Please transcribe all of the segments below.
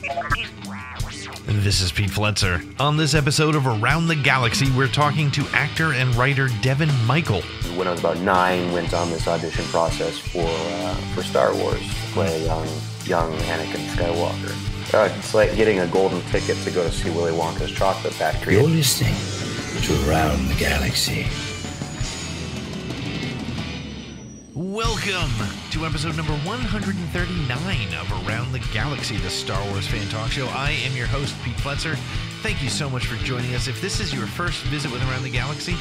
This is Pete Fletzer. On this episode of Around the Galaxy, we're talking to actor and writer Devon Michael. When I was about 9, went on this audition process for Star Wars to play young Anakin Skywalker. It's like getting a golden ticket to go to see Willy Wonka's chocolate factory. You're listening to Around the Galaxy. Welcome to episode number 139 of Around the Galaxy, the Star Wars fan talk show. I am your host, Pete Fletzer. Thank you so much for joining us. If this is your first visit with Around the Galaxy,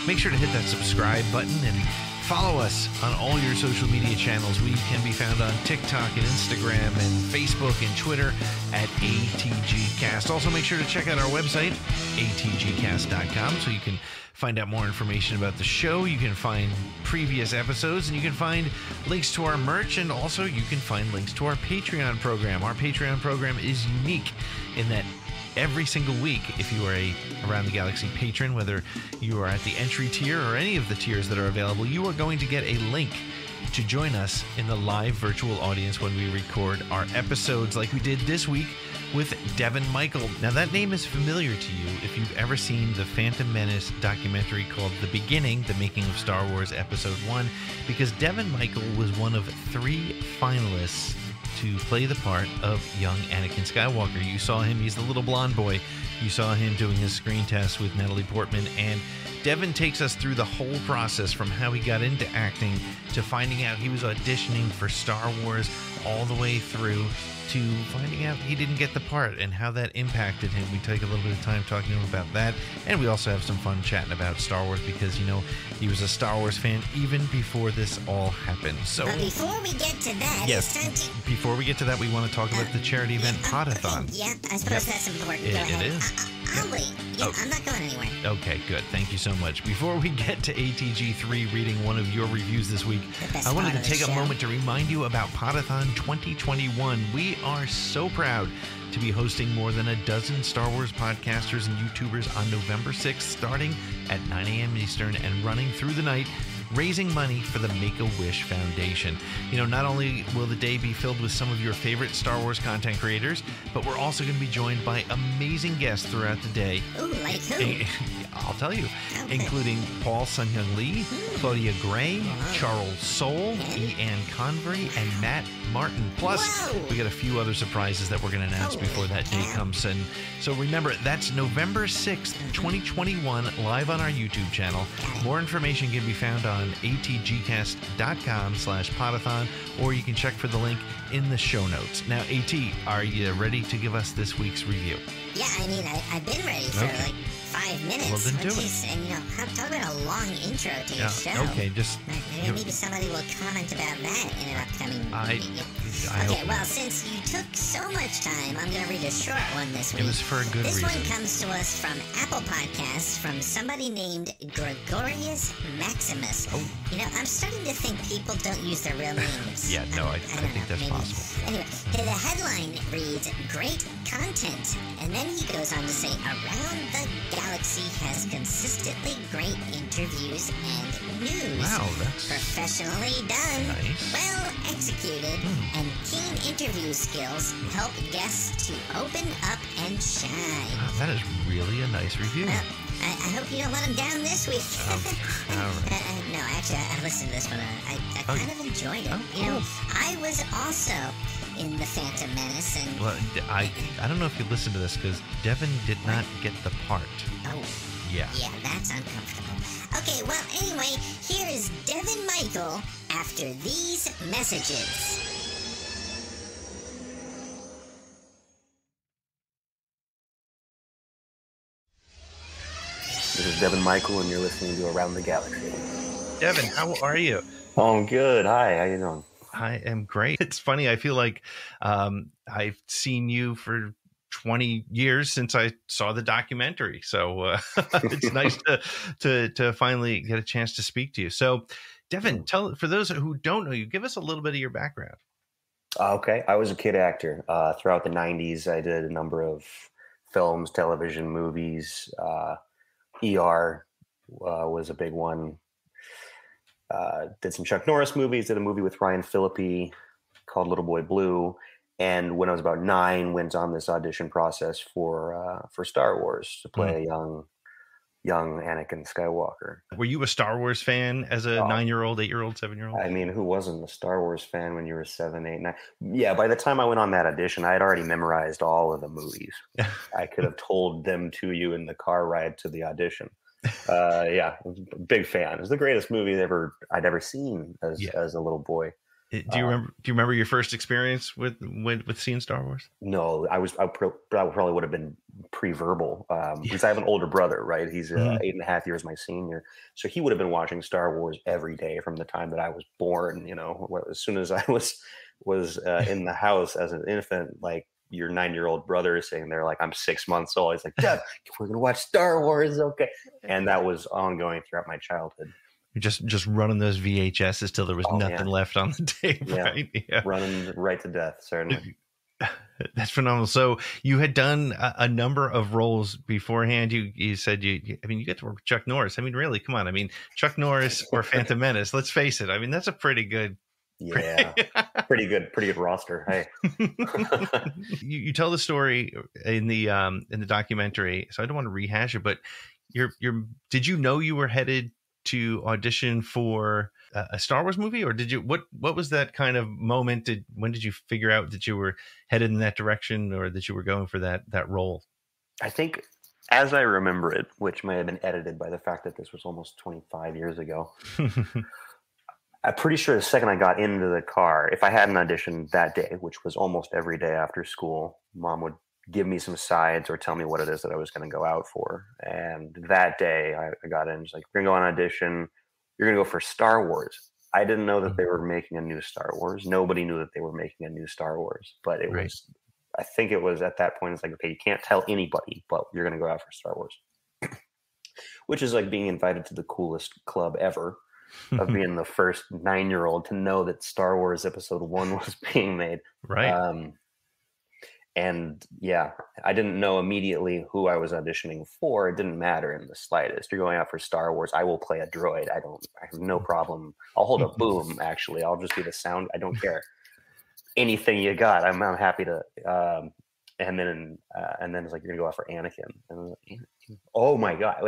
make sure to hit that subscribe button and follow us on all your social media channels. We can be found on TikTok and Instagram and Facebook and Twitter at ATGcast. Also, make sure to check out our website, atgcast.com, so you can find out more information about the show. You can find previous episodes, and you can find links to our merch, and also you can find links to our Patreon program. Our Patreon program is unique in that every single week, if you are a Around the Galaxy patron, whether you are at the entry tier or any of the tiers that are available, you are going to get a link to join us in the live virtual audience when we record our episodes like we did this week with Devon Michael. Now, that name is familiar to you if you've ever seen the Phantom Menace documentary called The Beginning, The Making of Star Wars Episode 1, because Devon Michael was one of 3 finalists to play the part of young Anakin Skywalker. You saw him, he's the little blonde boy. You saw him doing his screen test with Natalie Portman, and Devon takes us through the whole process from how he got into acting to finding out he was auditioning for Star Wars all the way through to finding out he didn't get the part and how that impacted him. We take a little bit of time talking to him about that, and we also have some fun chatting about Star Wars because, you know, he was a Star Wars fan even before this all happened. So, but before we get to that, yes, it's time to... before we get to that, we want to talk about the charity event Podathon. Yeah, I suppose that's important. Go ahead. It is. I'll wait. Yeah, I'm not going anywhere. Okay, good. Thank you so much. Before we get to ATG3 reading one of your reviews this week, I wanted to take a moment to remind you about Podathon 2021. We are so proud to be hosting more than a dozen Star Wars podcasters and YouTubers on November 6th, starting at 9 a.m. Eastern and running through the night, raising money for the Make-A-Wish Foundation. You know, not only will the day be filled with some of your favorite Star Wars content creators, but we're also going to be joined by amazing guests throughout the day. Ooh, like who? I'll tell you, okay. Including Paul Sun-Hyung Lee, Claudia Gray, Charles Soule, Ian Convery, and Matt Martin. Plus, we got a few other surprises that we're going to announce before that day comes. And so remember, that's November 6th, 2021, live on our YouTube channel. More information can be found on atgcast.com/podathon, or you can check for the link in the show notes. Now, AT, are you ready to give us this week's review? Yeah, I mean, I've been ready for like 5 minutes. Well, then do it. And, you know, talk about a long intro to your show. Okay, just... Maybe somebody will comment about that in an upcoming video. Okay, well, since you took so much time, I'm going to read a short one this week. It was for a good reason. This one comes to us from Apple Podcasts from somebody named Gregorius Maximus. Oh. You know, I'm starting to think people don't use their real names. Yeah, no, I think that's possible. Anyway, the headline reads, "Great content." And then he goes on to say, "Around the Galaxy has consistently great interviews and news. Wow, that's professionally done, nice. Well executed, and keen interview skills help guests to open up and shine." Wow, that is really a nice review. Well, I hope you don't let him down this week. All right. No, actually, I listened to this one. I kind of enjoyed it. Oh, You know, cool. I was also in the Phantom Menace, and Well, I don't know if you listened to this because Devon did not get the part. oh, Yeah. yeah, that's uncomfortable. Okay, well, anyway, here is Devon Michael after these messages. This is Devon Michael, and you're listening to Around the Galaxy. Devon, how are you? Oh, I'm good. Hi, how you doing? I am great. It's funny. I feel like I've seen you for 20 years since I saw the documentary. So it's nice to finally get a chance to speak to you. So, Devon, for those who don't know you, give us a little bit of your background. Okay. I was a kid actor. Throughout the 90s, I did a number of films, television, movies. ER was a big one. Did some Chuck Norris movies, did a movie with Ryan Phillippe called Little Boy Blue. And when I was about 9, went on this audition process for Star Wars to play a young Anakin Skywalker. Were you a Star Wars fan as a 9-year-old, 8-year-old, 7-year-old? I mean, who wasn't a Star Wars fan when you were 7, 8, 9? Yeah, by the time I went on that audition, I had already memorized all of the movies. I could have told them to you in the car ride to the audition. Yeah, big fan. It was the greatest movie I'd ever seen as a little boy. Do you remember your first experience with seeing Star Wars? No, I probably would have been pre-verbal because I have an older brother, right? He's 8.5 years my senior, so he would have been watching Star Wars every day from the time that I was born. You know, as soon as I was in the house as an infant, like your 9-year-old brother is sitting there, like I'm 6 months old. He's like, "Dad, we're gonna watch Star Wars, okay?" And that was ongoing throughout my childhood. You're just running those VHSs till there was nothing left on the tape, right? Yeah, running right to death, certainly. That's phenomenal. So you had done a number of roles beforehand. You said you get to work with Chuck Norris. I mean, really, come on. I mean, Chuck Norris or Phantom Menace. Let's face it. I mean, that's a pretty good. Yeah, pretty good roster. Hey, you tell the story in the documentary, so I don't want to rehash it. But did you know you were headed to audition for a Star Wars movie, or did you? What was that kind of moment? When did you figure out that you were headed in that direction, or that you were going for that role? I think, as I remember it, which may have been edited by the fact that this was almost 25 years ago. I'm pretty sure the second I got into the car, if I had an audition that day, which was almost every day after school, Mom would give me some sides or tell me what it is that I was going to go out for. And that day I got in, just like, we're going to go on audition. You're going to go for Star Wars. I didn't know that they were making a new Star Wars. Nobody knew that they were making a new Star Wars, but it was, I think it was at that point, it's like, okay, you can't tell anybody, but you're going to go out for Star Wars, which is like being invited to the coolest club ever. Of being the first 9-year-old to know that Star Wars Episode 1 was being made. Right. And yeah, I didn't know immediately who I was auditioning for. It didn't matter in the slightest. You're going out for Star Wars. I will play a droid. I have no problem. I'll hold a boom, actually. I'll just be the sound. I don't care. Anything you got, I'm happy to. And then it's like, you're going to go out for Anakin. And I was like, Anakin? Oh my God,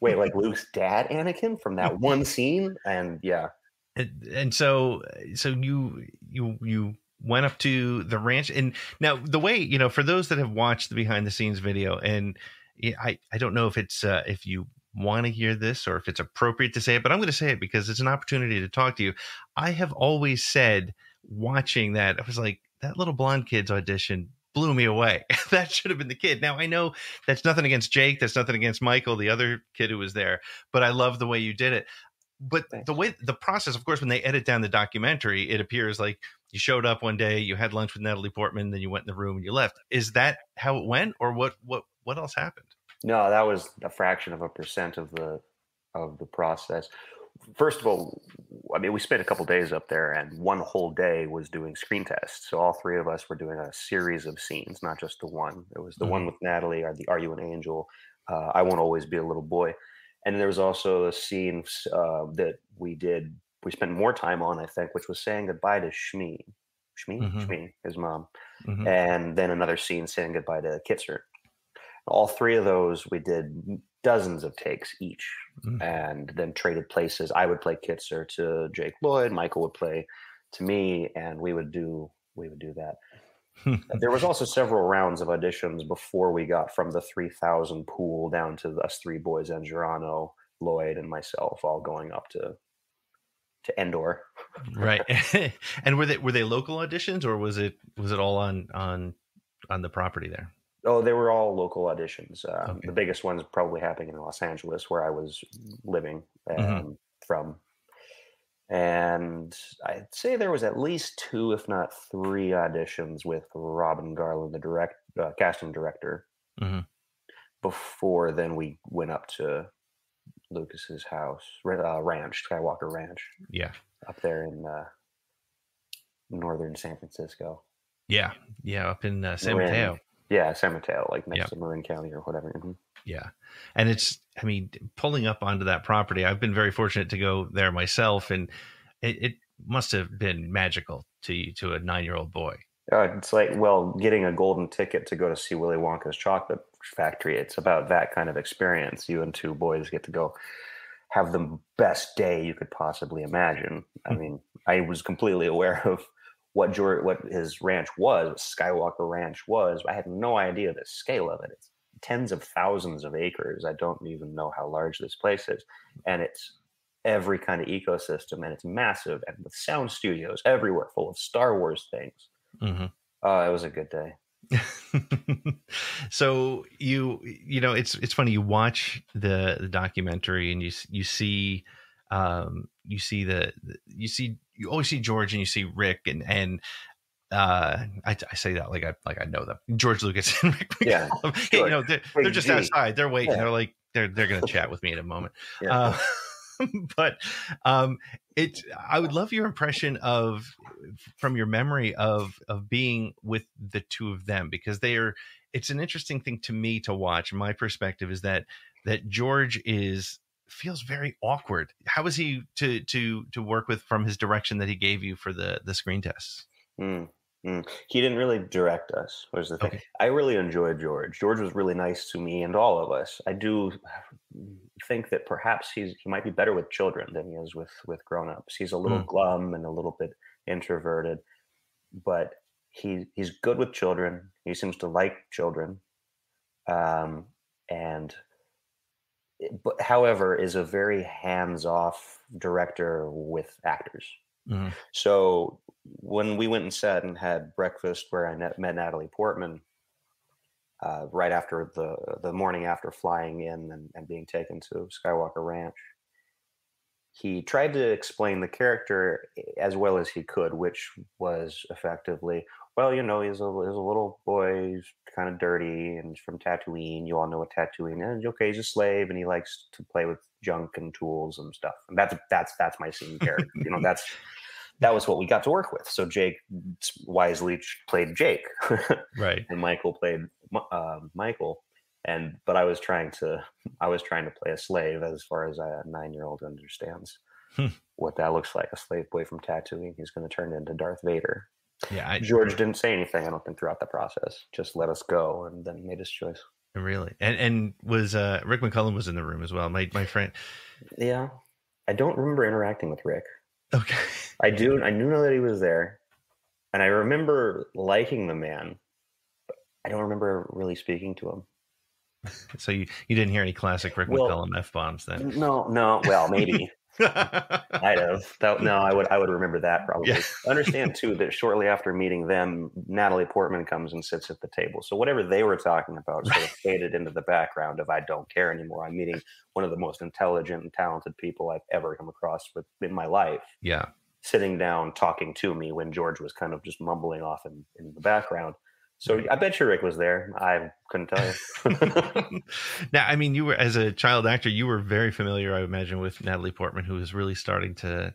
wait, like Luke's dad, Anakin, from that one scene? And yeah. And so you went up to the ranch, and now the way, for those that have watched the behind the scenes video, and I don't know if it's if you want to hear this or if it's appropriate to say it, but I'm going to say it because it's an opportunity to talk to you. I have always said, watching that, I was like, that little blonde kid's audition blew me away. That should have been the kid. Now, I know that's nothing against Jake, that's nothing against Michael, the other kid who was there, but I love the way you did it. But the process, of course, when they edit down the documentary, it appears like you showed up one day, you had lunch with Natalie Portman, then you went in the room and you left. Is that how it went, or what else happened? No, that was a fraction of a percent of the process. First of all, I mean, we spent a couple days up there, and one whole day was doing screen tests. So all three of us were doing a series of scenes, not just the one. It was the one with Natalie, or the Are You an Angel? I Won't Always Be a Little Boy. And there was also a scene that we spent more time on, I think, which was saying goodbye to Shmi, his mom. Mm-hmm. And then another scene saying goodbye to Kitzer. All three of those, we did dozens of takes each, and then traded places. I would play Kitzer to Jake Lloyd, Michael would play to me, and we would do that. There was also several rounds of auditions before we got from the 3,000 pool down to us three boys, and Gerano, Lloyd, and myself, all going up to Endor. Right. And were they local auditions, or was it all on the property there? Oh, they were all local auditions. Okay. The biggest ones probably happening in Los Angeles, where I was living from. And I'd say there was at least 2, if not 3 auditions with Robin Garland, the casting director. Before then we went up to Lucas's house, ranch, Skywalker Ranch. Yeah. Up there in northern San Francisco. Yeah. Yeah. Up in San Mateo. Yeah, San Mateo, like next to Marin County or whatever. Mm-hmm. Yeah. And it's, I mean, pulling up onto that property, I've been very fortunate to go there myself, and it must have been magical to a 9-year-old boy. It's like, well, getting a golden ticket to go to see Willy Wonka's chocolate factory. It's about that kind of experience. You and two boys get to go have the best day you could possibly imagine. I mean, I was completely aware of what his ranch was, what Skywalker Ranch was. I had no idea the scale of it. It's tens of thousands of acres. I don't even know how large this place is. And it's every kind of ecosystem, and it's massive, and with sound studios everywhere full of Star Wars things. Mm-hmm. Oh, it was a good day. So you know, it's funny. You watch the documentary, and you always see George, and you see Rick, and I say that like I know them, George Lucas and Rick. Yeah, sure. You know, they're just outside. They're waiting. Yeah. They're like they're going to chat with me in a moment. Yeah. But I would love your impression from your memory of being with the two of them, because it's an interesting thing to me to watch. My perspective is that George feels very awkward. How was he to work with, from his direction that he gave you for the screen tests? He didn't really direct us, was the thing. Okay. I really enjoyed George. George was really nice to me and all of us. I do think that perhaps he might be better with children than he is with grown-ups. He's a little glum and a little bit introverted, but he's good with children. He seems to like children, but however, is a very hands-off director with actors. Mm-hmm. So when we went and sat and had breakfast where I met Natalie Portman, right after the morning after flying in and being taken to Skywalker Ranch, he tried to explain the character as well as he could, which was effectively, well, you know, he's a little boy, he's kind of dirty, and he's from Tatooine. You all know what Tatooine is. Okay, he's a slave, and he likes to play with junk and tools and stuff. And that's my scene character. You know, that was what we got to work with. So Jake wisely played Jake, right, and Michael played Michael. But I was trying to play a slave, as far as a 9-year-old understands what that looks like. A slave boy from Tatooine. He's going to turn into Darth Vader. Yeah, George didn't say anything, I don't think, throughout the process. Just let us go, and then made his choice. Really, and was Rick McCullum was in the room as well. My friend. Yeah, I don't remember interacting with Rick. Okay, I do know that he was there, and I remember liking the man, but I don't remember really speaking to him. So you didn't hear any classic Rick McCullum F-bombs then? No. Well, maybe. I'd have. I would remember that probably. Yeah. Understand too that shortly after meeting them, Natalie Portman comes and sits at the table. So whatever they were talking about sort of faded into the background of I don't care anymore. I'm meeting one of the most intelligent and talented people I've ever come across in my life. Yeah. Sitting down talking to me when George was kind of just mumbling off in the background. So I bet you Rick was there. I couldn't tell you. Now, I mean, you were, as a child actor, you were very familiar, I would imagine, with Natalie Portman, who was really starting to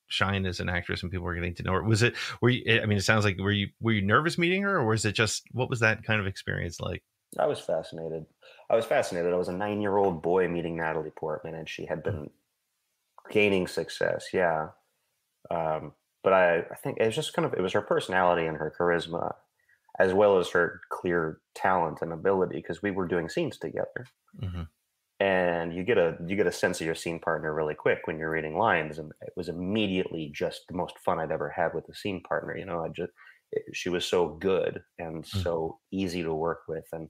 shine as an actress, and people were getting to know her. It sounds like, were you nervous meeting her, or was it just, what was that kind of experience like? I was fascinated. I was a 9-year-old boy meeting Natalie Portman, and she had been gaining success. Yeah. But I think it was just it was her personality and her charisma, as well as her clear talent and ability, because we were doing scenes together. Mm-hmm. And you get a sense of your scene partner really quick when you're reading lines, and it was immediately just the most fun I'd ever had with a scene partner. You know, she was so good and so easy to work with. And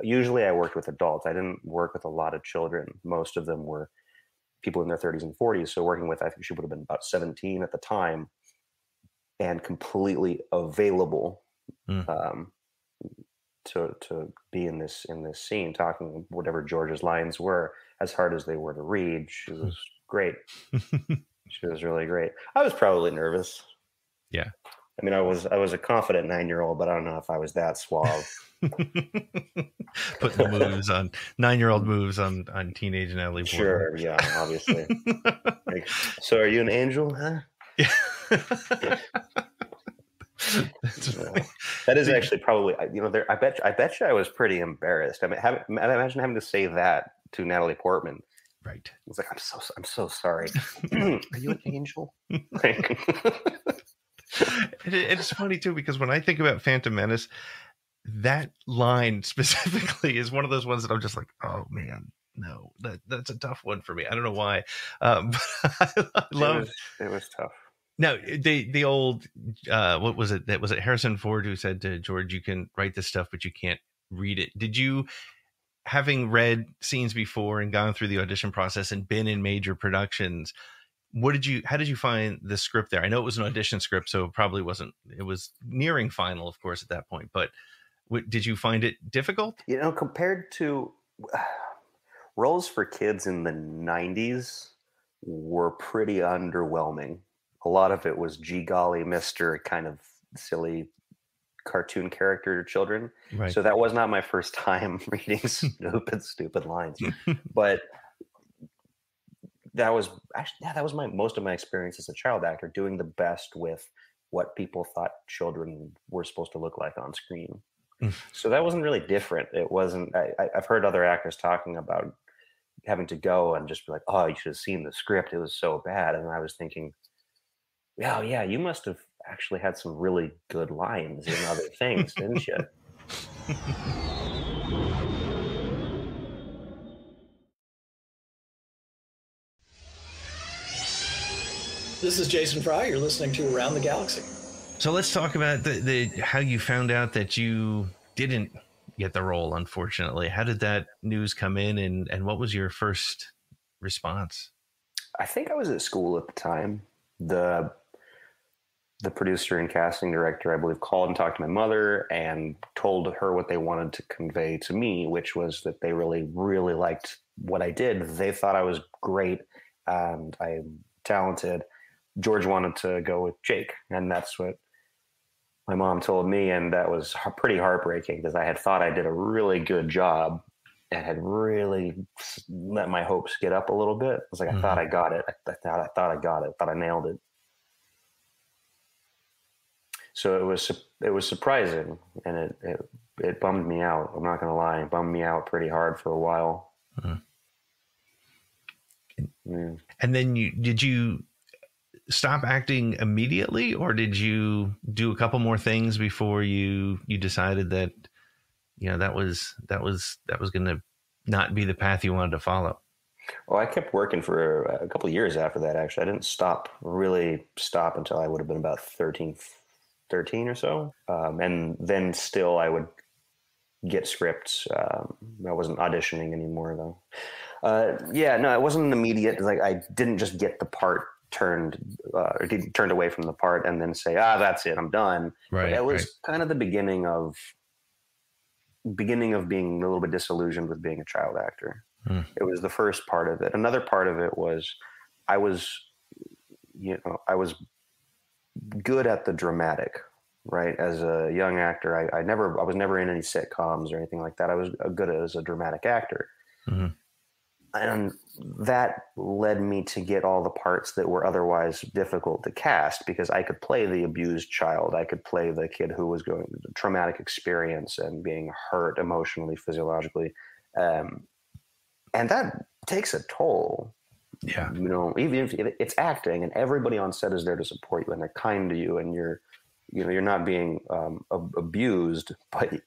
usually I worked with adults. I didn't work with a lot of children. Most of them were people in their 30s and 40s. So working with, I think she would have been about 17 at the time, and completely available to be in this scene, talking whatever George's lines were, as hard as they were to read. She was great. She was really great. I was probably nervous. Yeah. I mean, I was a confident 9-year-old, but I don't know if I was that suave. Putting the moves on 9-year-old moves on teenage Natalie Portman. Sure, yeah, obviously. Like, so are you an angel, huh? Yeah. That is actually probably, I bet you I was pretty embarrassed. I mean, imagine having to say that to Natalie Portman. Right. It's like, I'm so sorry. Are you an angel? Like, It's funny too, because when I think about Phantom Menace, that line specifically is one of those ones that I'm just like, oh man, no, that's a tough one for me. I don't know why. But I love it was tough. now the old what was it? That was it Harrison Ford who said to George, you can write this stuff, but you can't read it. Did you, having read scenes before and gone through the audition process and been in major productions, how did you find the script there? I know it was an audition script, so it probably wasn't, it was nearing final, of course, at that point, but did you find it difficult? You know, compared to roles for kids in the 90s were pretty underwhelming. A lot of it was gee golly, Mr. kind of silly cartoon character to children. Right. So that was not my first time reading stupid lines. But that was most of my experience as a child actor, doing the best with what people thought children were supposed to look like on screen. So that wasn't really different. It wasn't. I've heard other actors talking about having to go and just be like, "Oh, you should have seen the script. It was so bad." And I was thinking, yeah, you must have actually had some really good lines in other things, didn't you? This is Jason Fry. You're listening to Around the Galaxy. So let's talk about the how you found out that you didn't get the role, unfortunately. How did that news come in, and what was your first response? I think I was at school at the time. The producer and casting director, I believe, called and talked to my mother and told her what they wanted to convey to me, which was that they really, really liked what I did. They thought I was great and I'm talented. George wanted to go with Jake, and that's what my mom told me, and that was pretty heartbreaking because I had thought I did a really good job and had really let my hopes get up a little bit. It was like, I thought I got it. I thought I got it. I thought I nailed it. So it was surprising, and it bummed me out. I'm not going to lie. It bummed me out pretty hard for a while. And then did you stop acting immediately, or did you do a couple more things before you decided that, you know, that was going to not be the path you wanted to follow? Well, I kept working for a couple of years after that. Actually, I didn't really stop until I would have been about 13 or so. And then still I would get scripts. I wasn't auditioning anymore though. No, it wasn't immediate. Like, I didn't just get the part turned away from the part and then say, that's it, I'm done. Right. It was kind of the beginning of being a little bit disillusioned with being a child actor. It was the first part of it. Another part of it was I was good at the dramatic, right? As a young actor, I was never in any sitcoms or anything like that. I was good as a dramatic actor. And that led me to get all the parts that were otherwise difficult to cast, because I could play the abused child. I could play the kid who was going through a traumatic experience and being hurt emotionally, physiologically. And that takes a toll. Yeah. You know, even if it's acting and everybody on set is there to support you and they're kind to you and you're not being abused, but it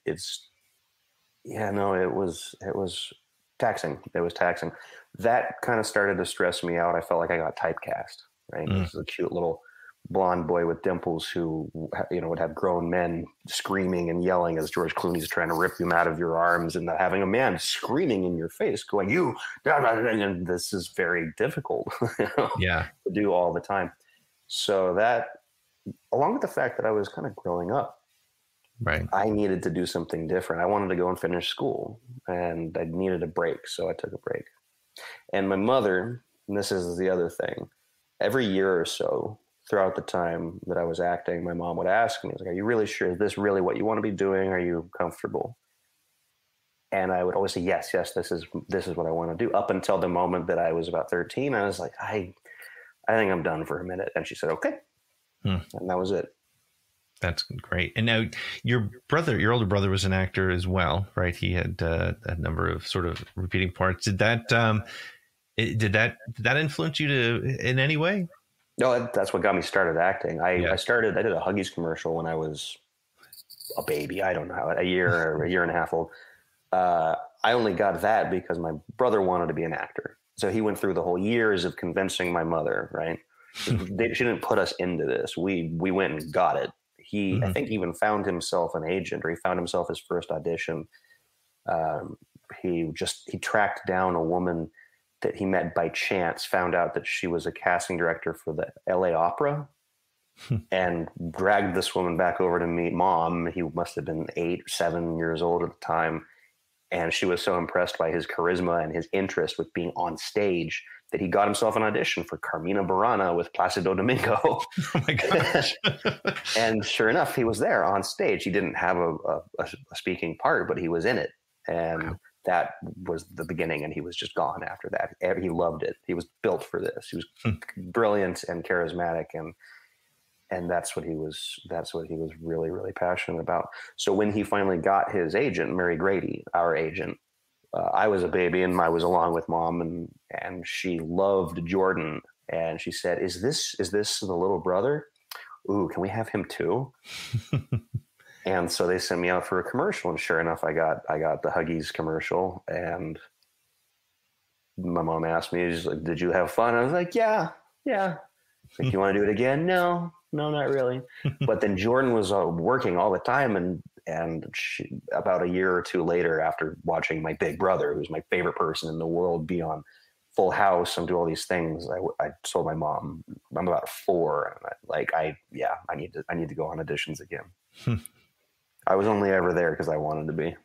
was taxing. It was taxing. That kind of started to stress me out. I felt like I got typecast, right? This is a cute little blonde boy with dimples who, would have grown men screaming and yelling as George Clooney's trying to rip him out of your arms, and having a man screaming in your face going, "You," and this is very difficult to do all the time. So that, along with the fact that I was kind of growing up, right, I needed to do something different. I wanted to go and finish school, and I needed a break. So I took a break. And my mother, and this is the other thing, every year or so throughout the time that I was acting, my mom would ask me, "Are you really sure? Is this really what you want to be doing? Are you comfortable?" And I would always say, yes, this is what I want to do. Up until the moment that I was about 13, I was like, I think I'm done for a minute. And she said, okay. And that was it. That's great. And now your older brother was an actor as well, right? He had a number of sort of repeating parts. Did that influence you in any way? No, that's what got me started acting. I Yeah. did a Huggies commercial when I was a baby. I don't know, a year or a year and a half old. I only got that because my brother wanted to be an actor. So he went through the whole years of convincing my mother, right? She didn't put us into this. We went and got it. He, I think, even found himself an agent, or he found himself his first audition. He tracked down a woman that he met by chance, found out that she was a casting director for the LA Opera, and dragged this woman back over to meet Mom. He must have been 8 or 7 years old at the time. And she was so impressed by his charisma and his interest with being on stage that he got himself an audition for Carmina Burana with Placido Domingo. Oh my gosh. And sure enough, he was there on stage. He didn't have a speaking part, but he was in it. And that was the beginning. And he was just gone after that. He loved it. He was built for this. He was brilliant and charismatic. And that's what he was really, really passionate about. So when he finally got his agent, Mary Grady, our agent, I was a baby and I was along with Mom, and she loved Jordan. And she said, is this the little brother? Ooh, can we have him too? And so they sent me out for a commercial, and sure enough, I got the Huggies commercial. And my mom asked me, she's like, did you have fun? I was like, yeah. Like, do you want to do it again? No, not really. But then Jordan was working all the time, and she, about a year or two later, after watching my big brother, who's my favorite person in the world, be on Full House and do all these things, I told my mom, I'm about 4, and I need to go on auditions again. I was only ever there because I wanted to be.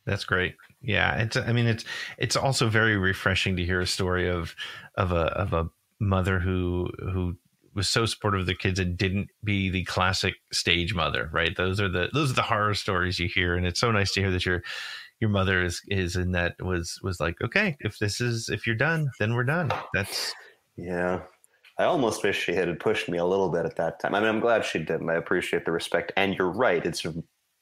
That's great. Yeah, it's also very refreshing to hear a story of a mother who was so supportive of the kids and didn't be the classic stage mother, right? Those are the horror stories you hear, and it's so nice to hear that your mother is in that was like, okay, if you're done, then we're done. Yeah. I almost wish she had pushed me a little bit at that time. I mean, I'm glad she didn't. I appreciate the respect, and you're right. It's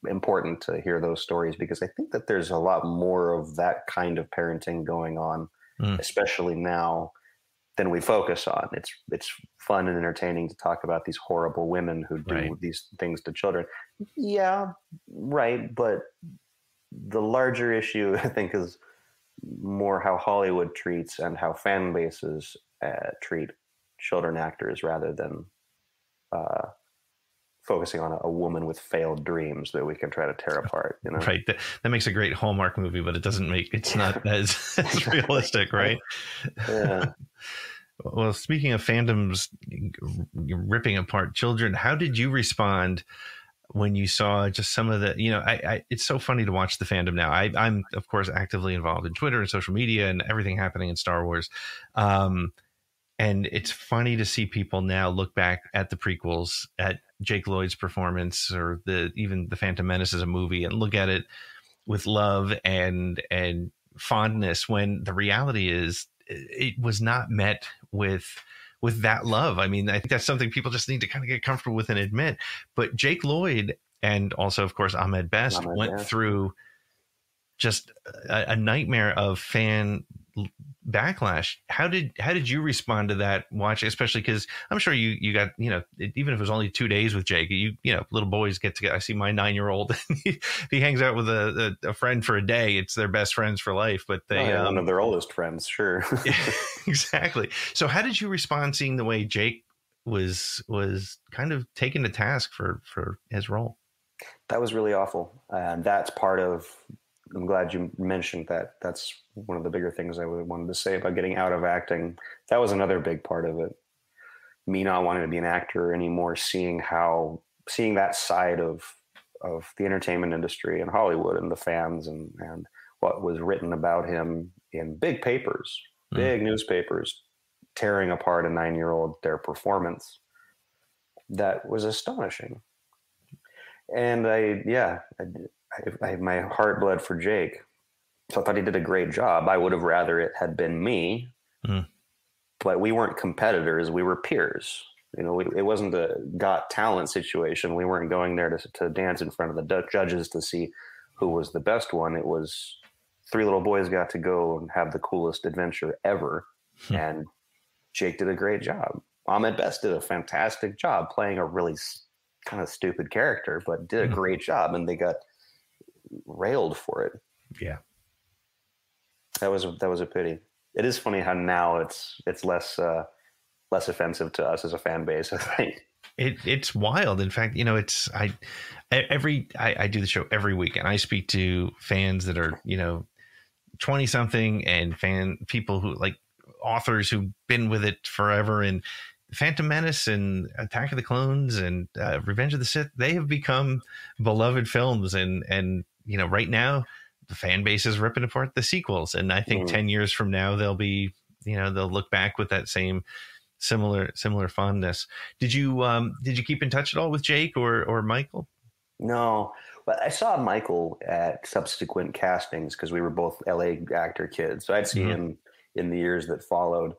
important to hear those stories because I think that there's a lot more of that kind of parenting going on, especially now, than we focus on. It's fun and entertaining to talk about these horrible women who do these things to children. Yeah, right. But the larger issue, I think, is more how Hollywood treats and how fan bases treat children actors rather than focusing on a woman with failed dreams that we can try to tear apart, you know? Right. That makes a great Hallmark movie, but it's not as realistic, right? Yeah. Well, speaking of fandoms ripping apart children, how did you respond when you saw just some of the, it's so funny to watch the fandom now. I'm of course actively involved in Twitter and social media and everything happening in Star Wars. And it's funny to see people now look back at the prequels, at Jake Lloyd's performance, or even the Phantom Menace as a movie, and look at it with love and fondness, when the reality is it was not met with that love. I mean, I think that's something people just need to kind of get comfortable with and admit. But Jake Lloyd, and also, of course, Ahmed Best, went through just a nightmare of fan backlash. How did you respond to that watch, especially because I'm sure you got, even if it was only 2 days with Jake, little boys get together. I see my 9-year-old, he hangs out with a friend for a day. It's their best friends for life, but they one of their oldest friends. Sure. Exactly. So how did you respond seeing the way Jake was kind of taken to task for his role? That was really awful. And that's part of, I'm glad you mentioned that. That's one of the bigger things I wanted to say about getting out of acting. That was another big part of it. Me not wanting to be an actor anymore, seeing that side of the entertainment industry and Hollywood and the fans and what was written about him in big papers, big newspapers, tearing apart a 9-year-old, their performance. That was astonishing. And my heart bled for Jake. So I thought he did a great job. I would have rather it had been me, but we weren't competitors. We were peers. It wasn't a Got Talent situation. We weren't going there to dance in front of the judges to see who was the best one. It was 3 little boys got to go and have the coolest adventure ever. And Jake did a great job. Ahmed Best did a fantastic job playing a really kind of stupid character, but did a great job, and they got railed for it. Yeah, that was a pity. It is funny how now it's less offensive to us as a fan base, I think. It's wild. In fact, it's I do the show every week, and I speak to fans that are 20 something and people who like authors who've been with it forever, and Phantom Menace and Attack of the Clones and Revenge of the Sith, they have become beloved films, and right now the fan base is ripping apart the sequels, and I think 10 years from now they'll be they'll look back with that same similar fondness. Did you keep in touch at all with Jake or Michael? No, but I saw Michael at subsequent castings because we were both LA actor kids, so I'd seen him in the years that followed.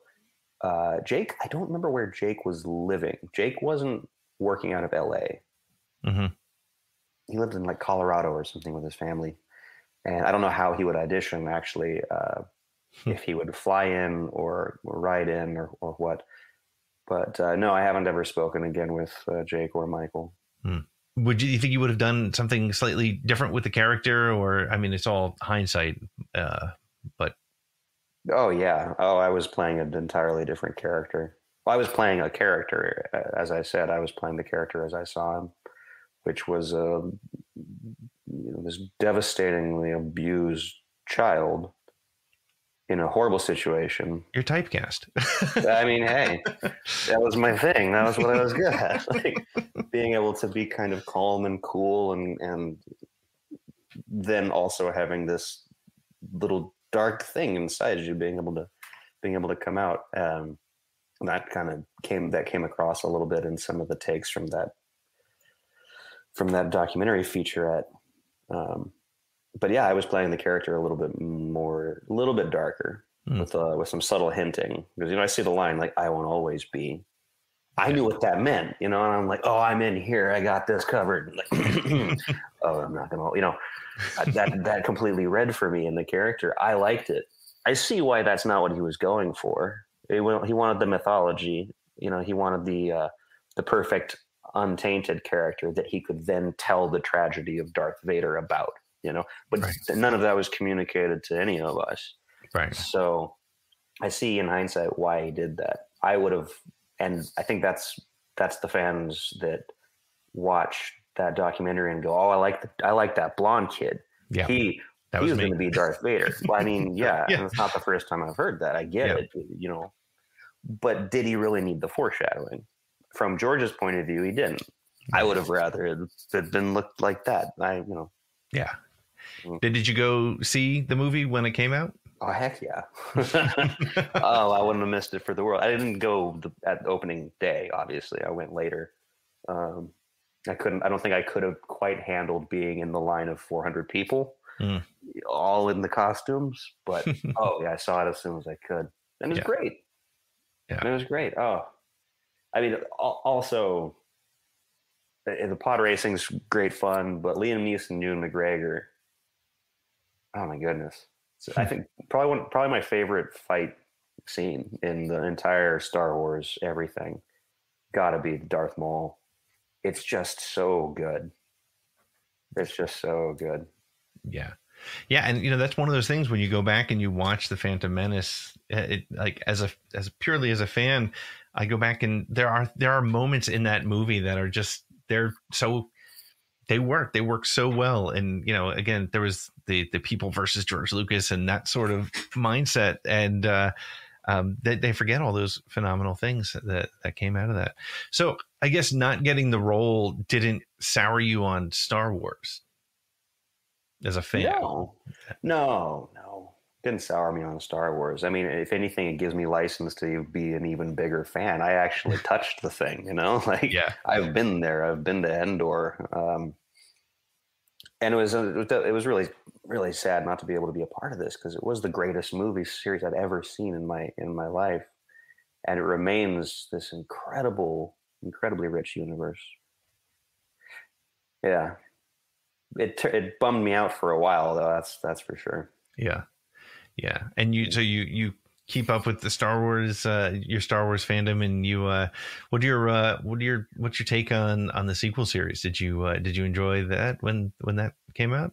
Jake, I don't remember where Jake was living. Jake wasn't working out of LA. He lived in like Colorado or something with his family, and I don't know how he would audition actually, if he would fly in or ride in or what. But no, I haven't ever spoken again with Jake or Michael. Would you think you would have done something slightly different with the character? Or, I mean, it's all hindsight, but. Oh, yeah. Oh, I was playing an entirely different character. Well, I was playing a character, as I said, I was playing the character as I saw him, which was this devastatingly abused child in a horrible situation. You're typecast. I mean, hey, that was my thing. That was what I was good at. Like being able to be kind of calm and cool, and then also having this little dark thing inside you, being able to come out. And that kind of came across a little bit in some of the takes from that documentary featurette. But yeah, I was playing the character a little bit darker with some subtle hinting, because I see the line like "I won't always be." I knew what that meant, and I'm like, "Oh, I'm in here. I got this covered." Like, oh, I'm not gonna, that completely read for me in the character. I liked it. I see why that's not what he was going for. He wanted the mythology. He wanted the perfect, untainted character that he could then tell the tragedy of Darth Vader about. But none of that was communicated to any of us. Right. So I see in hindsight why he did that. I would have, and I think that's the fans that watch that documentary and go, "Oh, I like that blonde kid. Yeah, he was going to be Darth Vader." Well, I mean, yeah, yeah. And it's not the first time I've heard that. I get it, But did he really need the foreshadowing? From George's point of view, he didn't. I would have rather it had been looked like that. Yeah. Did you go see the movie when it came out? Oh, heck yeah. Oh, I wouldn't have missed it for the world. I didn't go at opening day, obviously. I went later. I don't think I could have quite handled being in the line of 400 people, all in the costumes. But, oh, yeah, I saw it as soon as I could. And it was great. Yeah. And it was great. Oh, I mean, also, the pod racing's great fun, but Liam Neeson and Ewan McGregor, oh my goodness. So I think probably my favorite fight scene in the entire Star Wars everything gotta be Darth Maul. It's just so good. It's just so good. Yeah. Yeah, and that's one of those things when you go back and you watch The Phantom Menace, like as purely as a fan, I go back and there are moments in that movie that are just they work so well. And again, there was the people versus George Lucas and that sort of mindset, and they forget all those phenomenal things that came out of that. So I guess not getting the role didn't sour you on Star Wars as a fan. No. Didn't sour me on Star Wars. I mean, if anything, it gives me license to be an even bigger fan. I actually touched the thing, I've been there. I've been to Endor. And it was really, really sad not to be able to be a part of this, because it was the greatest movie series I'd ever seen in my life. And it remains this incredibly rich universe. Yeah. It bummed me out for a while, though. That's for sure. Yeah. Yeah. And you keep up with the Star Wars, your Star Wars fandom, and you, what's your take on the sequel series? Did you enjoy that when that came out?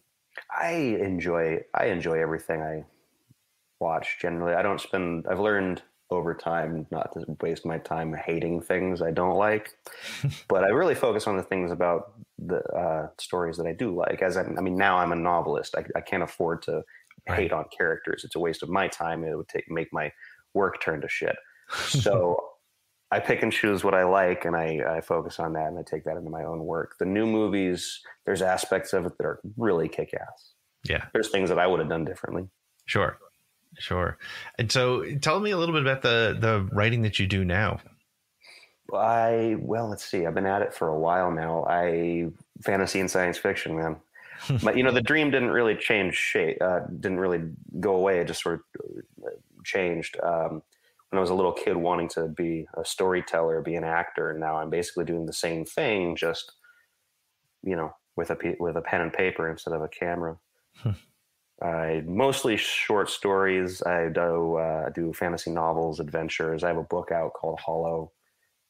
I enjoy everything I watch. Generally, I've learned over time not to waste my time hating things I don't like, but I really focus on the things about the stories that I do like. Now I'm a novelist. I can't afford to hate on characters. It's a waste of my time. It would make my work turn to shit. So I pick and choose what I like, and I focus on that, and I take that into my own work. The new movies, there's aspects of it that are really kick-ass. Yeah. There's things that I would have done differently. Sure. And so tell me a little bit about the writing that you do now. Let's see. I've been at it for a while now. Fantasy and science fiction, man. But, the dream didn't really change shape, didn't really go away. It just sort of changed. When I was a little kid wanting to be a storyteller, be an actor, and now I'm basically doing the same thing, just, with a pen and paper instead of a camera. Mostly short stories. I do fantasy novels, adventures. I have a book out called Hollow,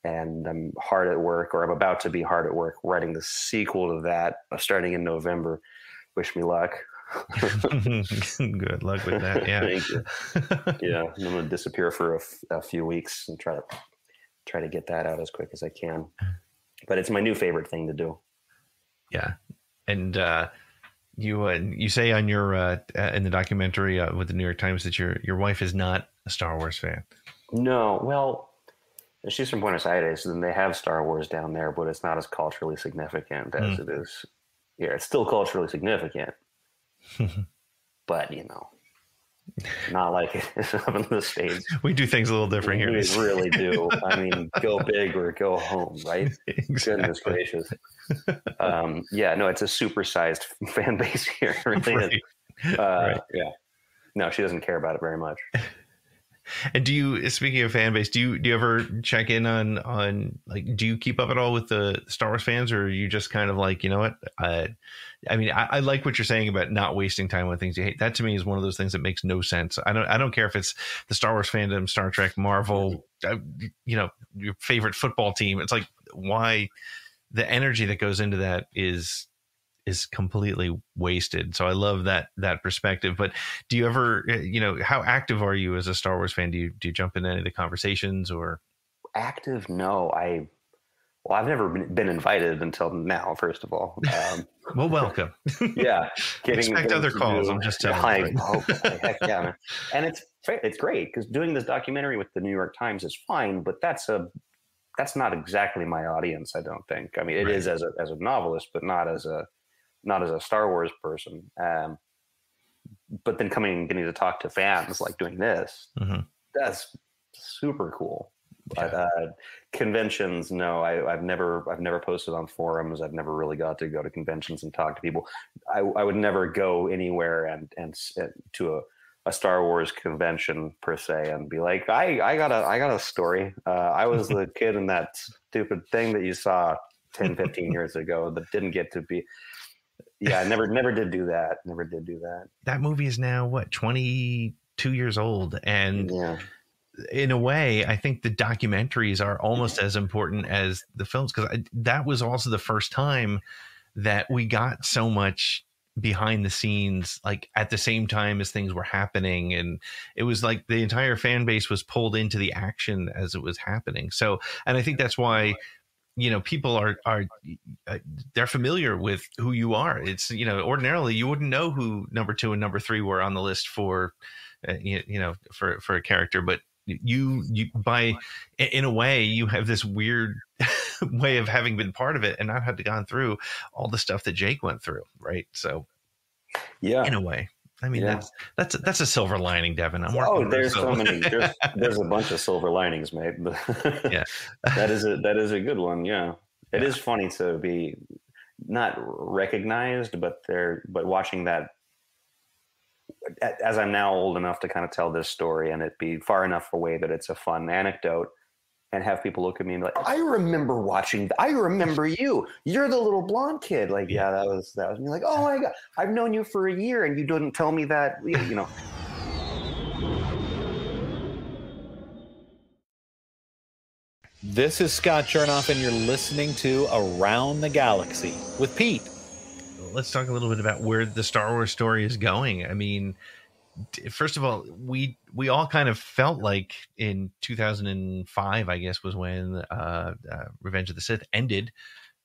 and I'm hard at work, or I'm about to be hard at work, writing the sequel to that, starting in November. Wish me luck. Good luck with that. Yeah. Thank you. Yeah, I'm going to disappear for a few weeks and try to get that out as quick as I can. But it's my new favorite thing to do. Yeah, and you say on your in the documentary with the New York Times that your wife is not a Star Wars fan. No, well, she's from Buenos Aires, and they have Star Wars down there, but it's not as culturally significant as it is here. It's still culturally significant, but not like it is up in the States. We do things a little different here. We really do. Go big or go home, right? Exactly. Goodness gracious. It's a supersized fan base here. It really is. Right. Yeah. No, she doesn't care about it very much. And speaking of fan base, do you ever check in on like, do you keep up at all with the Star Wars fans, or are you just kind of like, you know what? I like what you're saying about not wasting time on things you hate. That to me is one of those things that makes no sense. I don't care if it's the Star Wars fandom, Star Trek, Marvel, your favorite football team. It's like, why the energy that goes into that is completely wasted. So I love that perspective. But do you ever, how active are you as a Star Wars fan? Do you jump into any of the conversations or? Active? No, I've never been invited until now, first of all. Well, welcome. Yeah. Expect other calls. I'm just telling you. Heck yeah, man. And it's great because doing this documentary with the New York Times is fine, but that's not exactly my audience, I don't think. I mean, it is as a novelist, but not as a Star Wars person. But then getting to talk to fans, like doing this, that's super cool. But conventions, no, I've never posted on forums. I've never really got to go to conventions and talk to people. I would never go anywhere and to a Star Wars convention per se and be like, I got a story. I was the kid in that stupid thing that you saw 10, 15 years ago that didn't get to be. Yeah, I never did do that. Never did do that. That movie is now 22 years old, and in a way, I think the documentaries are almost as important as the films, because that was also the first time that we got so much behind the scenes, like at the same time as things were happening, and it was like the entire fan base was pulled into the action as it was happening. So, and I think that's why people are they're familiar with who you are. It's ordinarily you wouldn't know who number 2 and number 3 were on the list for for a character, but you by in a way you have this weird way of having been part of it and not had to gone through all the stuff that Jake went through, right? So yeah, in a way, I mean, that's a silver lining, Devon. There's so many. There's a bunch of silver linings, mate. Yeah, that is a good one. Yeah, it is funny to be not recognized, but watching that. As I'm now old enough to kind of tell this story and it be far enough away that it's a fun anecdote, and have people look at me and be like, I remember you. You're the little blonde kid. Like, yeah, that was me. Like, oh my God, I've known you for a year and you didn't tell me that, This is Scott Chernoff, and you're listening to Around the Galaxy with Pete. Let's talk a little bit about where the Star Wars story is going. I mean, first of all, we all kind of felt like in 2005, I guess, was when Revenge of the Sith ended,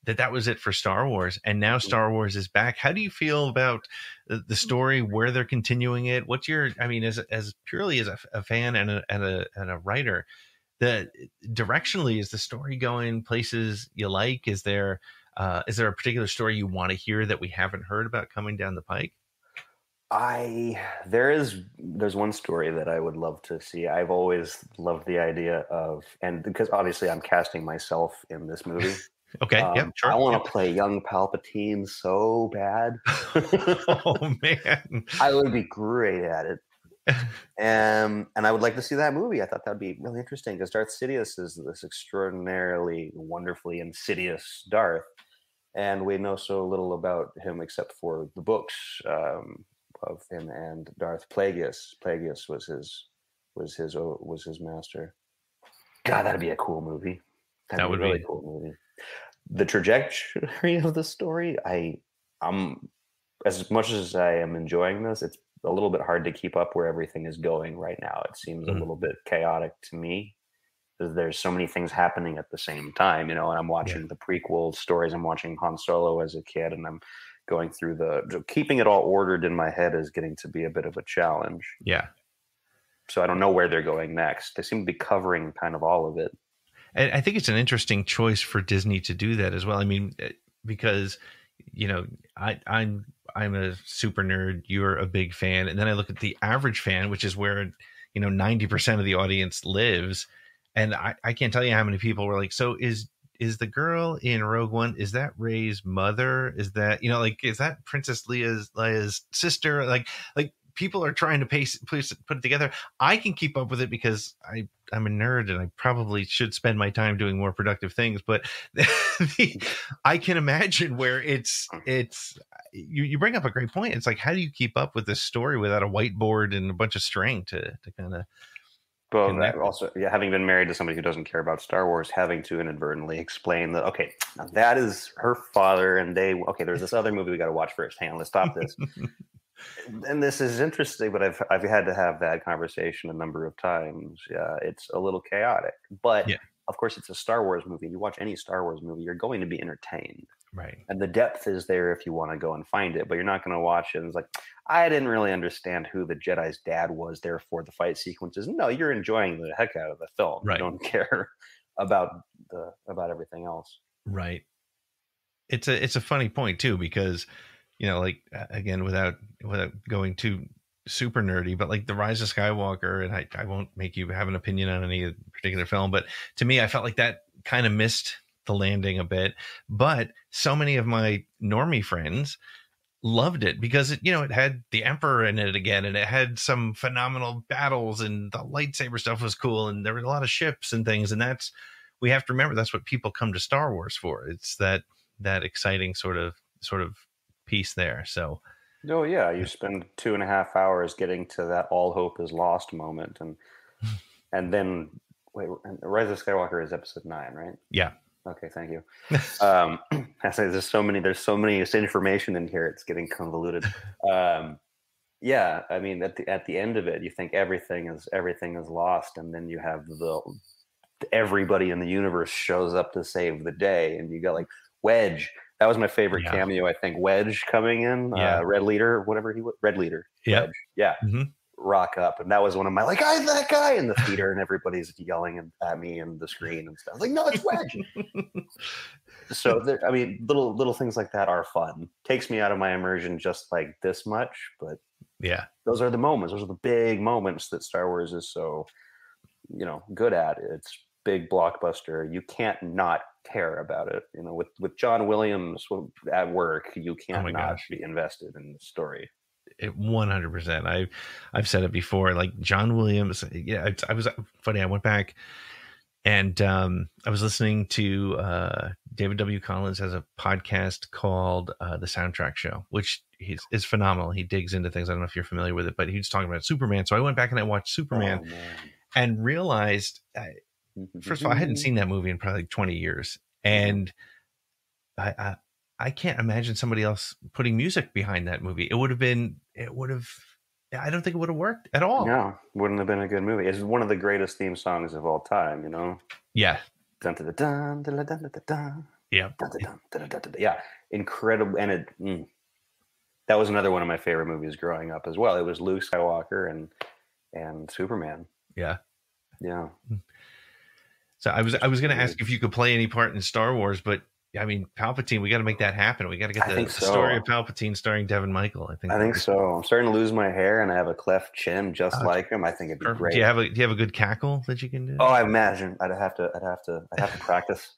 that was it for Star Wars. And now Star Wars is back. How do you feel about the story, where they're continuing it? What's your, I mean, as purely as a fan and a writer, that directionally, is the story going places you like? Is there a particular story you want to hear that we haven't heard about coming down the pike? There's one story that I would love to see. I've always loved the idea of, and because obviously I'm casting myself in this movie. Okay, yeah, sure. I want to play young Palpatine so bad. Oh man, I would be great at it. And I would like to see that movie. I thought that'd be really interesting because Darth Sidious is this extraordinarily, wonderfully insidious Darth, and we know so little about him except for the books of him and Darth Plagueis. Plagueis was his master. God, that'd be a cool movie. That would be a really cool movie. The trajectory of the story, I'm as much as I am enjoying this, it's a little bit hard to keep up where everything is going right now. It seems a little bit chaotic to me because there's so many things happening at the same time, and I'm watching the prequel stories. I'm watching Han Solo as a kid, and I'm going through keeping it all ordered in my head is getting to be a bit of a challenge. Yeah. So I don't know where they're going next. They seem to be covering kind of all of it. And I think it's an interesting choice for Disney to do that as well. I mean, because, I'm a super nerd. You're a big fan. And then I look at the average fan, which is where, 90% of the audience lives. And I can't tell you how many people were like, so is the girl in Rogue One, is that Rey's mother? Is that, is that Princess Leia's sister? Like people are trying to put it together. I can keep up with it because I'm a nerd and I probably should spend my time doing more productive things. But I can imagine where it's you bring up a great point. It's like, how do you keep up with this story without a whiteboard and a bunch of string to kind of. Well, also, having been married to somebody who doesn't care about Star Wars, having to inadvertently explain that, okay, now that is her father, and there's this other movie we got to watch first. Hang on, let's stop this. And this is interesting, but I've had to have that conversation a number of times. Yeah, it's a little chaotic, but of course, it's a Star Wars movie. You watch any Star Wars movie, you're going to be entertained, right? And the depth is there if you want to go and find it, but you're not going to watch it and it's like, I didn't really understand who the Jedi's dad was. Therefore, the fight sequences. No, you're enjoying the heck out of the film. Right. You don't care about everything else. Right. It's a funny point too, because again, without going too super nerdy, but like the Rise of Skywalker, and I won't make you have an opinion on any particular film, but to me, I felt like that kind of missed the landing a bit. But so many of my normie friends loved it because it had the Emperor in it again, and it had some phenomenal battles, and the lightsaber stuff was cool, and there were a lot of ships and things, and we have to remember that's what people come to Star Wars for. It's that exciting sort of piece there. So you spend 2.5 hours getting to that all hope is lost moment, and then Rise of Skywalker is episode 9, right? Yeah. Okay, thank you. I say there's so many information in here, it's getting convoluted. I mean, at the end of it, you think everything is lost, and then you have everybody in the universe shows up to save the day, and you got like Wedge. That was my favorite cameo, I think. Wedge coming in, Red Leader, whatever he was. Red Leader. Yeah. Wedge. Yeah. Mm-hmm. Rock up. And that was one of my, like, I'm that guy in the theater, and everybody's yelling at me and the screen and stuff. I was like, no, it's Wedge. So, little things like that are fun. Takes me out of my immersion just like this much, but those are the moments. Those are the big moments that Star Wars is so, good at. It's big blockbuster. You can't not care about it. With John Williams at work, you can't not be invested in the story. 100%. I've said it before. Like John Williams. Yeah, I was funny. I went back and I was listening to David W. Collins has a podcast called The Soundtrack Show, which is phenomenal. He digs into things. I don't know if you're familiar with it, but he was talking about Superman. So I went back and I watched Superman and realized first of all, I hadn't seen that movie in probably 20 years. And I can't imagine somebody else putting music behind that movie. I don't think it would have worked at all. No, wouldn't have been a good movie. It's one of the greatest theme songs of all time, you know? Yeah. Dun, dun, dun, dun, dun, dun, dun, dun. Yeah. Dun, dun, dun, dun, dun, dun. Yeah. Incredible. And that was another one of my favorite movies growing up as well. It was Luke Skywalker and Superman. Yeah. Yeah. So I was going to ask if you could play any part in Star Wars, but I mean, Palpatine, we got to make that happen. We got to get the story of Palpatine starring Devon Michael. I think so. I'm starting to lose my hair, and I have a cleft chin just like him. I think it'd be great. Do you have a good cackle that you can do? Oh, I imagine I'd have to practice.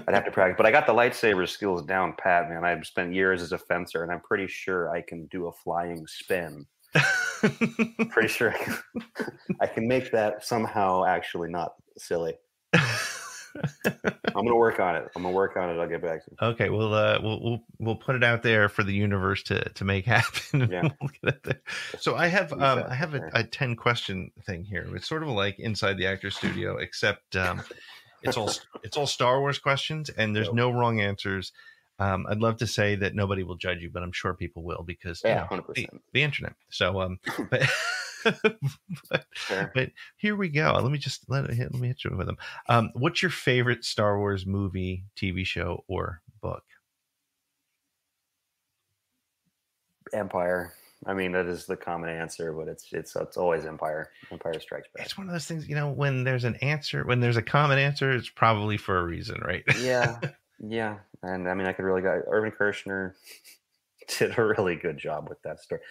I'd have to practice, but I got the lightsaber skills down pat, man. I've spent years as a fencer, and I'm pretty sure I can do a flying spin. Pretty sure I can make that somehow actually not silly. I'm gonna work on it. I'll get back to you. Okay, we'll put it out there for the universe to make happen. Yeah. We'll get it there. So I have a 10 question thing here. It's sort of like Inside the Actors Studio, except it's all Star Wars questions, and there's no wrong answers. I'd love to say that nobody will judge you, but I'm sure people will because 100%. The internet. So but here we go. Let me hit you with them. What's your favorite Star Wars movie, TV show, or book? Empire. I mean, that is the common answer, but it's always Empire. Empire Strikes Back. It's one of those things, when there's a common answer, it's probably for a reason, right? Yeah. Yeah. And I mean, Irvin Kershner did a really good job with that story.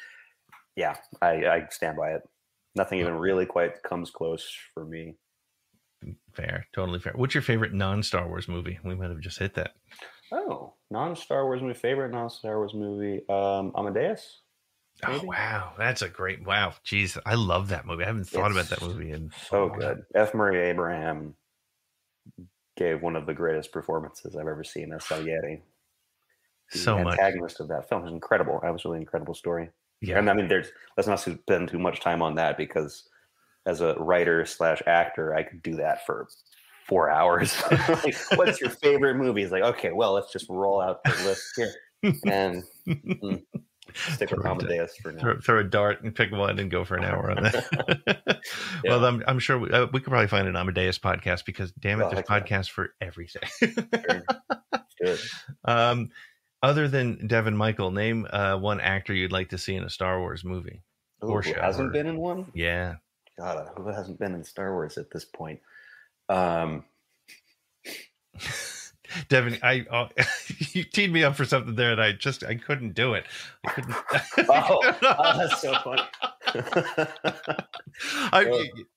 Yeah, I stand by it. Nothing even really quite comes close for me. Fair, totally fair. What's your favorite non-Star Wars movie? We might have just hit that. Oh, non-Star Wars movie. Favorite non-Star Wars movie? Amadeus. Maybe? Oh wow, that's a great wow. Jeez, I love that movie. I haven't thought about that movie in so good. F. Murray Abraham gave one of the greatest performances I've ever seen as Salieri. The antagonist of that film is incredible. Absolutely incredible story. Yeah, and I mean, let's not spend too much time on that because as a writer / actor, I could do that for 4 hours. Like, what's your favorite movie? It's like, okay, well, let's just roll out the list here and stick with Amadeus for now. Throw a dart and pick one and go for an hour on that. Yeah. Well, I'm sure we could probably find an Amadeus podcast because, damn it, there's podcasts for everything. Sure. Other than Devon Michael, name one actor you'd like to see in a Star Wars movie. Who hasn't been in one? Yeah. God, who hasn't been in Star Wars at this point? Devon, you teed me up for something there, and I couldn't do it. I couldn't. That's so funny.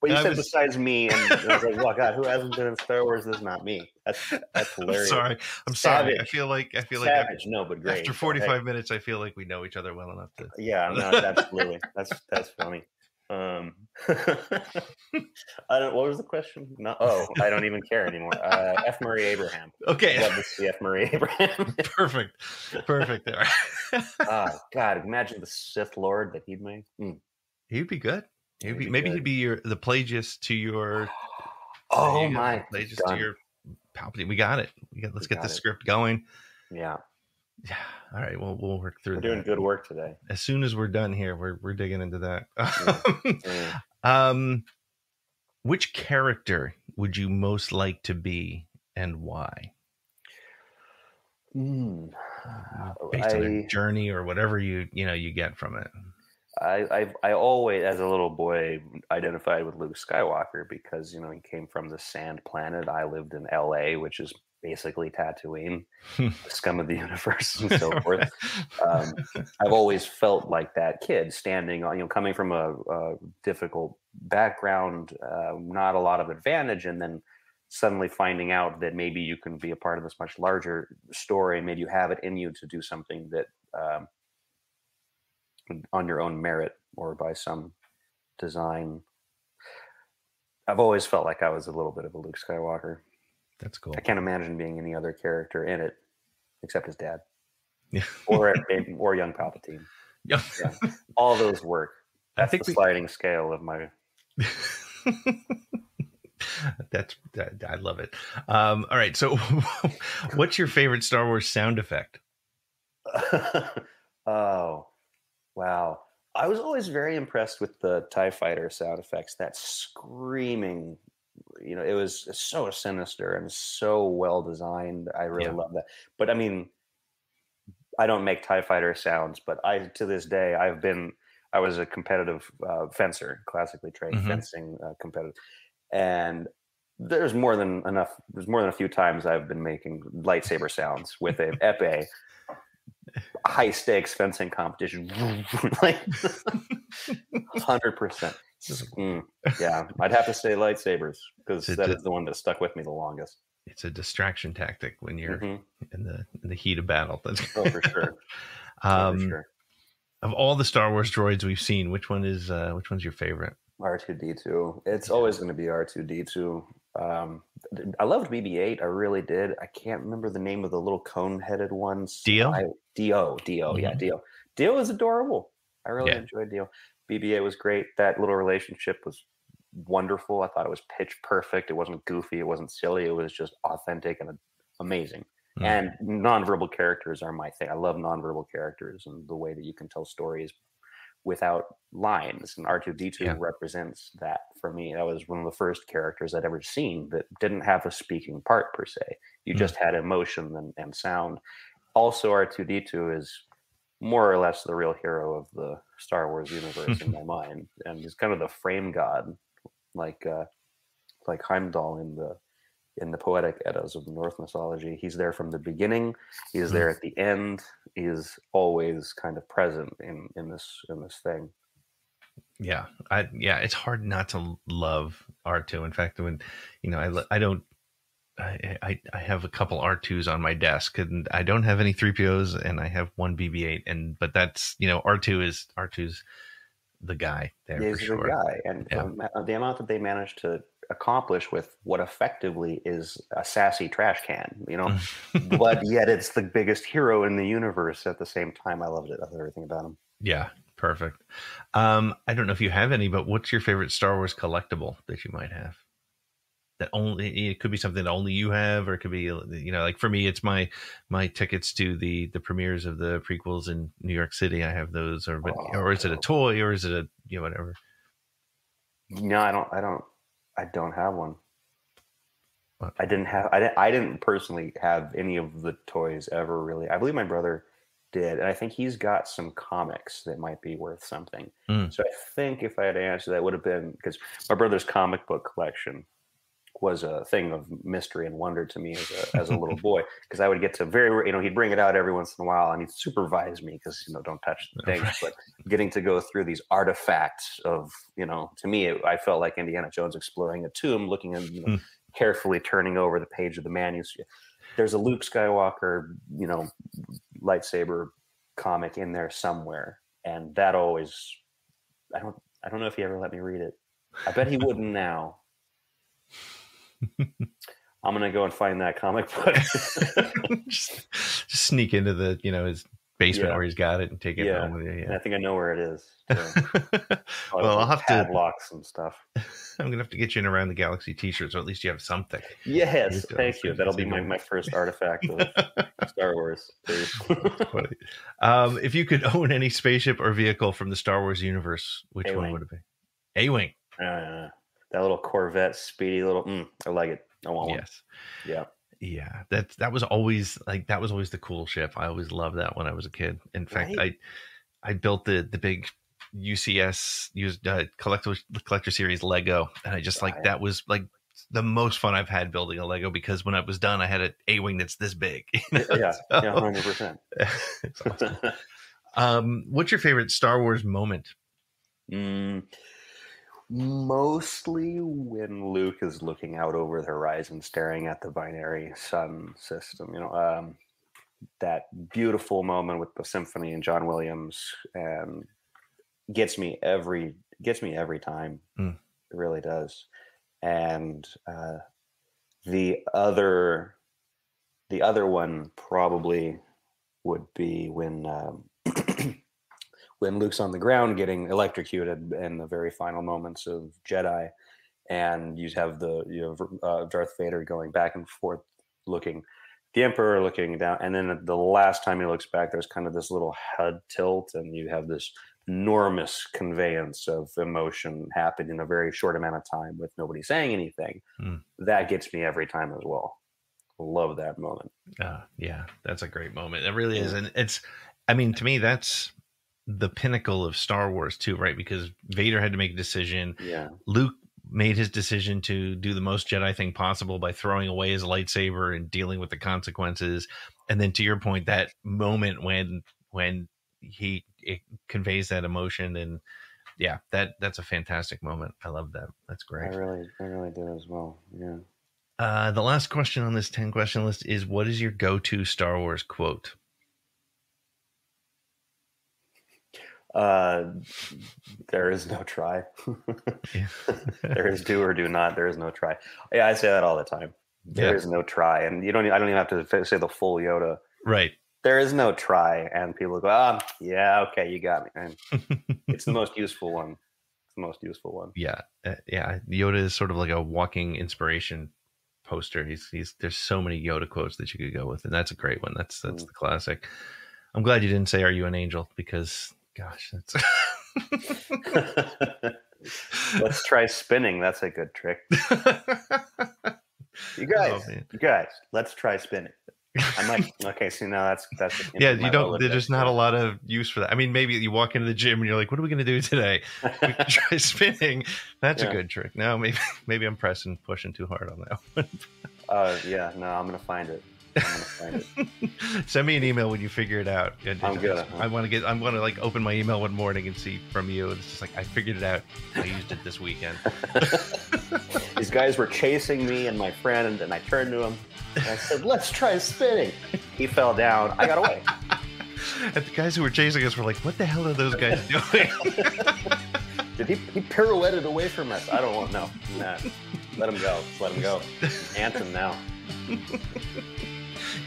But you said besides me, and I was like, "Well, God, who hasn't been in Star Wars? This is not me." That's hilarious. I'm sorry. I feel like savage. No, but great. After 45 minutes, I feel like we know each other well enough to. Yeah, no, absolutely. That's funny. What was the question? No, I don't even care anymore. F. Murray Abraham. Okay. Love to see F. Murray Abraham. Perfect there. God, imagine the Sith Lord that he'd make. He'd be good. He'd be the plagiist to your. Oh my! Plagiist to your Palpatine. We got it. Let's get the script going. Yeah. Yeah. All right. Well, we'll work through. We're doing good work today. As soon as we're done here, we're digging into that. Which character would you most like to be, and why? Based on their journey or whatever you get from it. I always, as a little boy, identified with Luke Skywalker because he came from the sand planet. I lived in L.A., which is basically Tatooine, the scum of the universe, and so forth. I've always felt like that kid standing on, coming from a difficult background, not a lot of advantage, and then suddenly finding out that maybe you can be a part of this much larger story, and maybe you have it in you to do something that on your own merit or by some design. I've always felt like I was a little bit of a Luke Skywalker. That's cool. I can't imagine being any other character in it except his dad. Yeah. or young Palpatine. Yeah. All those work. That's the sliding scale of my I love it. All right. So what's your favorite Star Wars sound effect? Oh, wow. I was always very impressed with the TIE fighter sound effects, that screaming, it was so sinister and so well designed. I really love that. But I mean, I don't make TIE fighter sounds, but to this day, I was a competitive fencer, classically trained fencing competitive. And there's more than a few times I've been making lightsaber sounds with a epee, high stakes fencing competition, like 100%. Yeah, I'd have to say lightsabers because that is the one that stuck with me the longest. It's a distraction tactic when you're in the heat of battle. That's for sure. For sure. Of all the Star Wars droids we've seen, which one's your favorite? R2D2. It's always going to be R2D2. I loved BB-8. I really did. I can't remember the name of the little cone-headed ones. Dio. Yeah, Dio. Dio is adorable. I really enjoyed Dio. BB-8 was great. That little relationship was wonderful. I thought it was pitch perfect. It wasn't goofy. It wasn't silly. It was just authentic and amazing. And nonverbal characters are my thing. I love nonverbal characters and the way that you can tell stories without lines. And R2D2 represents that for me. That was one of the first characters I'd ever seen that didn't have a speaking part per se. You just had emotion and sound. Also, R2D2 is more or less the real hero of the Star Wars universe in my mind. And he's kind of the frame god, like Heimdall in the poetic Eddas of Norse mythology. He's there from the beginning. He's there at the end. He is always kind of present in this thing. Yeah, it's hard not to love R2. In fact, when I have a couple R2s on my desk, and I don't have any 3POs, and I have one BB-8, but that's R2's the guy there. He's for sure. The guy, and the amount that they managed to accomplish with what effectively is a sassy trash can, but yet it's the biggest hero in the universe at the same time. I loved it. I loved everything about him. Yeah, perfect. I don't know if you have any, but what's your favorite Star Wars collectible that you might have? It could be something that only you have, or it could be, like for me, it's my tickets to the premieres of the prequels in New York City. I have those, or is it a toy, or is it a whatever? No, I don't have one. I didn't personally have any of the toys ever, really. I believe my brother did, and I think he's got some comics that might be worth something. So I think if I had to answer, that would have been because my brother's comic book collection was a thing of mystery and wonder to me as a little boy, because I would get to he'd bring it out every once in a while and he'd supervise me because don't touch the things. Right. But getting to go through these artifacts of to me, I felt like Indiana Jones exploring a tomb, looking and carefully turning over the page of the manuscript. There's a Luke Skywalker lightsaber comic in there somewhere, and that always I don't know if he ever let me read it. I bet he wouldn't now. I'm gonna go and find that comic book. just sneak into the his basement where he's got it and take it home with you. Yeah. I think I know where it is. Well, I'll have to padlocks and stuff. I'm gonna have to get you an Around the Galaxy t-shirt, so at least you have something. Yes, thank you. That'll be my first artifact of Star Wars. If you could own any spaceship or vehicle from the Star Wars universe, which one would it be? A-Wing. That little Corvette, speedy little. I like it. I want one. Yes. Yeah. Yeah. That was always the cool ship. I always loved that when I was a kid. In fact, I built the big UCS collector series Lego, and I just that was like the most fun I've had building a Lego, because when I was done, I had an A-Wing that's this big. Yeah, 100%. It's awesome. What's your favorite Star Wars moment? Mostly when Luke is looking out over the horizon, staring at the binary sun system. That beautiful moment with the symphony and John Williams, and gets me every time. It really does. And the other one probably would be when when Luke's on the ground getting electrocuted in the very final moments of Jedi, and you have Darth Vader going back and forth, looking, the Emperor looking down, and then the last time he looks back, there's kind of this little head tilt, and you have this enormous conveyance of emotion happen in a very short amount of time with nobody saying anything. That gets me every time as well. Love that moment. Yeah, that's a great moment. It really is. And it's, I mean, to me, that's the pinnacle of Star Wars too, right? Because Vader had to make a decision. Yeah. Luke made his decision to do the most Jedi thing possible by throwing away his lightsaber and dealing with the consequences. And then to your point, that moment when it conveys that emotion, and yeah, that's a fantastic moment. I love that. That's great. I really do as well. Yeah. The last question on this 10 question list is, what is your go-to Star Wars quote? There is no try. There is do or do not. There is no try. Yeah, I say that all the time. There is no try, and I don't even have to say the full Yoda. Right. There is no try, and people go, yeah, okay, you got me. And it's the most useful one. It's the most useful one. Yeah, yeah. Yoda is sort of like a walking inspiration poster. There's so many Yoda quotes that you could go with, and that's a great one. That's the classic. I'm glad you didn't say "Are you an angel?" because, gosh, that's. Let's try spinning. That's a good trick. You guys, let's try spinning. I'm like, okay, see, now that's yeah. You don't. There's not a lot of use for that. I mean, maybe you walk into the gym and you're like, "What are we going to do today?" We can try spinning. That's a good trick. No, maybe I'm pushing too hard on that one. Yeah. No, I'm gonna find it. Send me an email when you figure it out. I'm good. I'm gonna like open my email one morning and see from you. It's just like, I figured it out. I used it this weekend. These guys were chasing me and my friend, and I turned to him and I said, "Let's try spinning." He fell down. I got away. And the guys who were chasing us were like, "What the hell are those guys doing?" Did he pirouetted away from us? I don't know. Nah. Let him go. Let him go. Anthem now. You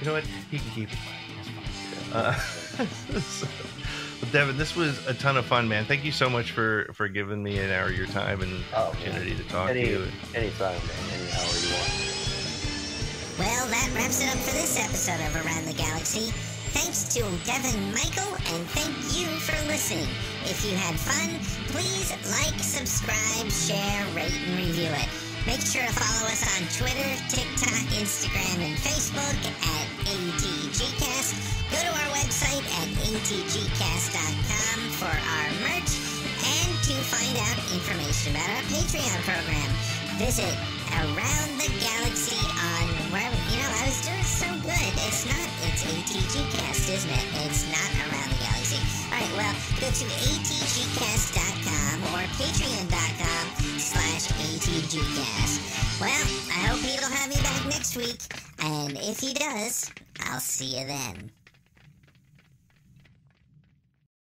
know what? He can keep it. Well, Devon, this was a ton of fun, man. Thank you so much for giving me an hour of your time and opportunity to talk to you. Anytime, man. Any hour you want. Well, that wraps it up for this episode of Around the Galaxy. Thanks to Devon Michael, and thank you for listening. If you had fun, please like, subscribe, share, rate, and review it. Make sure to follow us on Twitter, TikTok, Instagram, and Facebook at ATGcast. Go to our website at atgcast.com for our merch and to find out information about our Patreon program. Visit Around the Galaxy on wherever, I was doing so good. It's ATGcast, isn't it? It's not Around the Galaxy. All right, well, go to atgcast.com or patreon.com/ATGcast. Well, I hope he'll have me back next week, and if he does, I'll see you then.